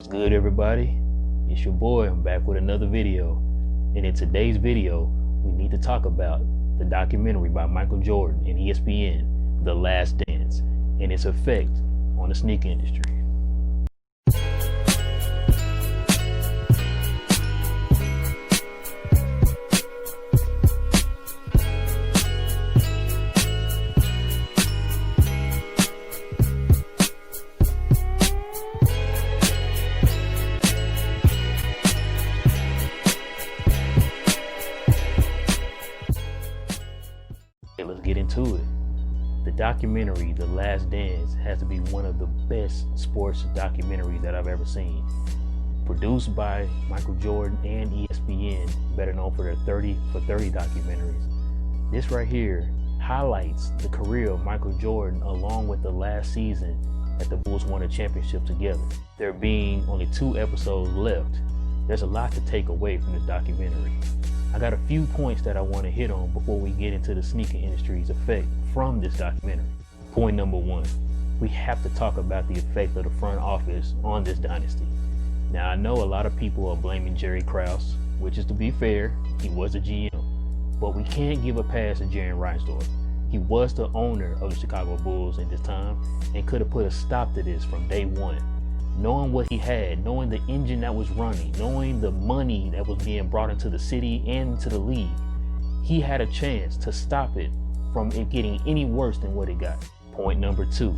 What's good, everybody? It's your boy. I'm back with another video. And in today's video, we need to talk about the documentary by Michael Jordan and ESPN, The Last Dance, and its effect on the sneaker industry. Let's get into it. The documentary, The Last Dance, has to be one of the best sports documentaries that I've ever seen. Produced by Michael Jordan and ESPN, better known for their 30 for 30 documentaries. This right here highlights the career of Michael Jordan along with the last season that the Bulls won a championship together. There being only 2 episodes left, there's a lot to take away from this documentary. I got a few points that I want to hit on before we get into the sneaker industry's effect from this documentary. Point number 1, we have to talk about the effect of the front office on this dynasty. Now, I know a lot of people are blaming Jerry Krause, which is, to be fair, he was a GM, but we can't give a pass to Jerry Reinsdorf. He was the owner of the Chicago Bulls in this time and could have put a stop to this from day one. Knowing what he had, knowing the engine that was running, knowing the money that was being brought into the city and to the league, he had a chance to stop it from it getting any worse than what it got. Point number 2,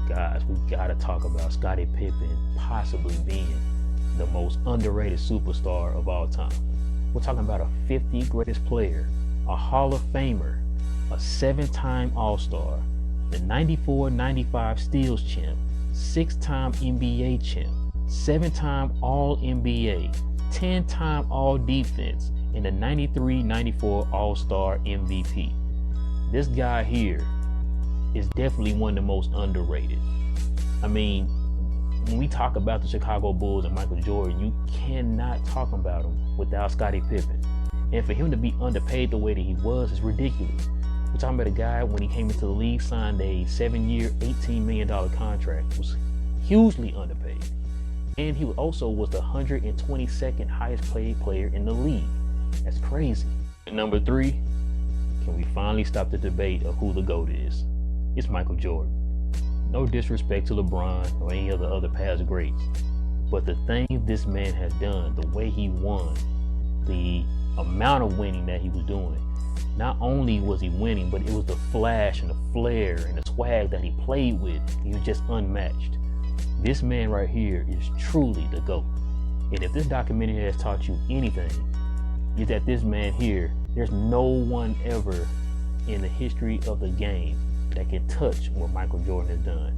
guys, we gotta talk about Scottie Pippen possibly being the most underrated superstar of all time. We're talking about a 50 greatest player, a Hall of Famer, a 7-time All-Star, the 94-95 Steals champ, 6-time NBA champ, 7-time All-NBA, 10-time All-Defense, and the 93-94 All-Star MVP. This guy here is definitely one of the most underrated. I mean, when we talk about the Chicago Bulls and Michael Jordan, you cannot talk about him without Scottie Pippen. And for him to be underpaid the way that he was is ridiculous. We're talking about a guy, when he came into the league, signed a 7-year, $18 million contract, was hugely underpaid. And he also was the 122nd highest paid player in the league. That's crazy. Number 3, can we finally stop the debate of who the GOAT is? It's Michael Jordan. No disrespect to LeBron or any of the other past greats, but the thing this man has done, the way he won, the amount of winning that he was doing, not only was he winning, but it was the flash and the flair and the swag that he played with. He was just unmatched. This man right here is truly the GOAT. And if this documentary has taught you anything, is that this man here, there's no one ever in the history of the game that can touch what Michael Jordan has done.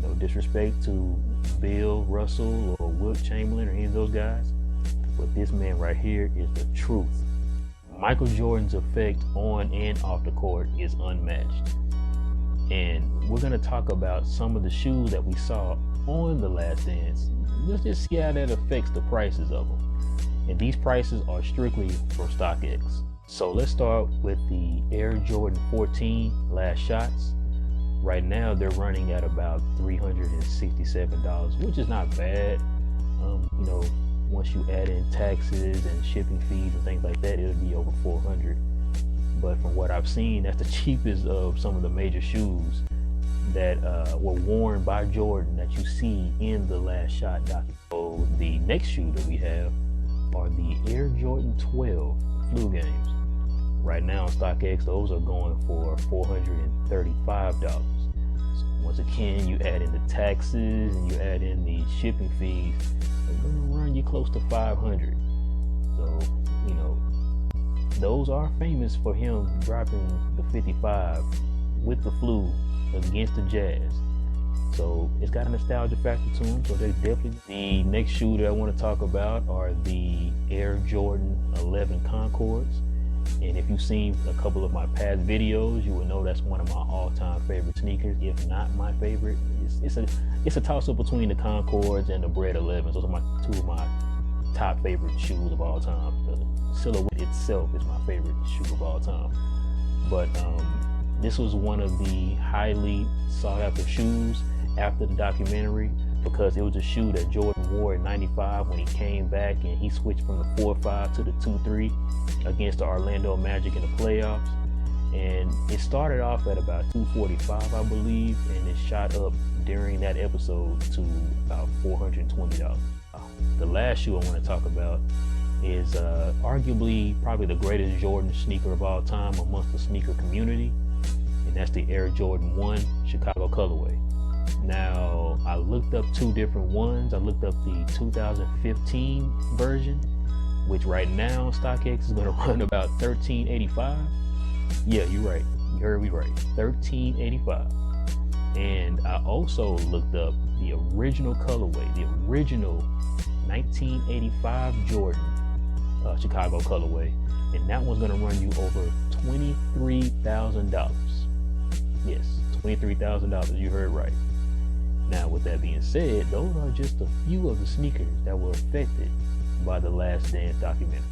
No disrespect to Bill Russell or Wilt Chamberlain or any of those guys, but this man right here is the truth. Michael Jordan's effect on and off the court is unmatched. And we're going to talk about some of the shoes that we saw on The Last Dance. Let's just see how that affects the prices of them. And these prices are strictly from StockX. So let's start with the Air Jordan 14 Last Shots. Right now they're running at about $367, which is not bad. You know, once you add in taxes and shipping fees and things like that, it'll be over $400. But from what I've seen, that's the cheapest of some of the major shoes that were worn by Jordan that you see in the Last Shot documentary. So the next shoe that we have are the Air Jordan 12 Flu Games. Right now on StockX, those are going for $435. So once again, you add in the taxes and you add in the shipping fees, they're gonna run you close to $500. So, you know, those are famous for him dropping the 55 with the Flu against the Jazz. So it's got a nostalgia factor to them, so they definitely. The next shoe that I want to talk about are the Air Jordan 11 Concords. And if you've seen a couple of my past videos, you will know that's one of my all-time favorite sneakers, if not my favorite. It's a toss-up between the Concords and the Bred 11s. Those are two of my top favorite shoes of all time. The silhouette itself is my favorite shoe of all time. But this was one of the highly sought-after shoes after the documentary. because it was a shoe that Jordan wore in '95 when he came back and he switched from the 4.5 to the 2.3 against the Orlando Magic in the playoffs. And it started off at about 245, I believe, and it shot up during that episode to about $420. The last shoe I want to talk about is arguably probably the greatest Jordan sneaker of all time amongst the sneaker community, and that's the Air Jordan 1 Chicago colorway. Now, I looked up two different ones. I looked up the 2015 version, which right now StockX is going to run about $13.85. Yeah, you're right. You heard me right. $13.85. And I also looked up the original colorway, the original 1985 Jordan Chicago colorway, and that one's going to run you over $23,000. Yes, $23,000. You heard right. Now, with that being said, those are just a few of the sneakers that were affected by the Last Dance documentary.